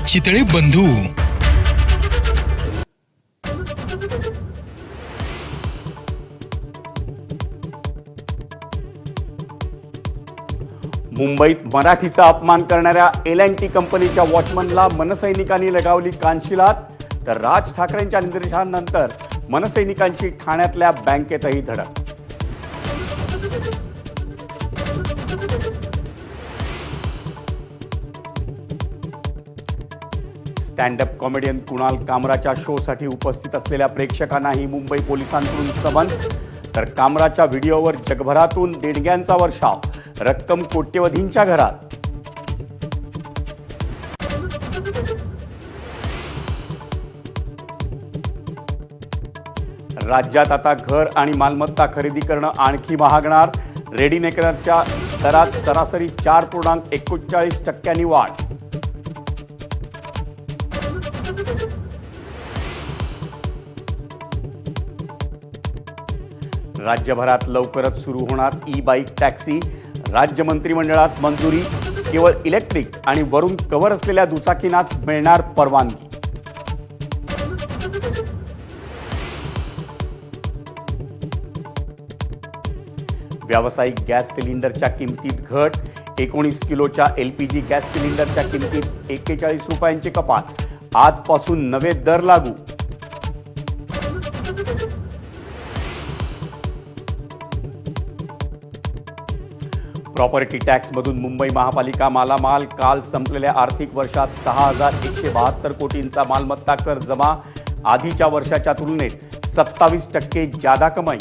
चितळे बंधू. मुंबईत मराठीचा अपमान करणाऱ्या L&T कंपनीच्या वॉचमनला मनसैनिकांनी लगावली कानशिलात. तर राज ठाकरेंच्या निर्देशांनंतर मनसैनिकांची ठाण्यातल्या बँकेतही धडक. स्टँडअप कॉमेडियन कुणाल कामराच्या शोसाठी उपस्थित असलेल्या प्रेक्षकांनाही मुंबई पोलिसांकडून समन्स. तर कामराच्या व्हिडिओवर जगभरातून देणग्यांचा वर्षाव, रक्कम कोट्यवधींच्या घरात. राज्यात आता घर आणि मालमत्ता खरेदी करणं आणखी महागणार. रेडीमेकरच्या दरात सरासरी 4.41% वाढ. राज्यभरात लवकरच सुरू होणार ई-बाईक टॅक्सी. राज्य मंत्रिमंडळात मंजुरी. केवळ इलेक्ट्रिक आणि वरून कव्हर असलेल्या दुचाकींनाच मिळणार परवानगी. व्यावसायिक गॅस सिलेंडरच्या किमतीत घट. 19 किलोच्या LPG गॅस सिलेंडरच्या किमतीत 41 रुपयांची कपात. आजपासून नवे दर लागू. प्रॉपर्टी टॅक्समधून मुंबई महापालिका मालामाल. काल संपलेल्या आर्थिक वर्षात 6,172 कोटींचा मालमत्ता कर जमा. आधीच्या वर्षाच्या तुलनेत 27% जादा कमाई.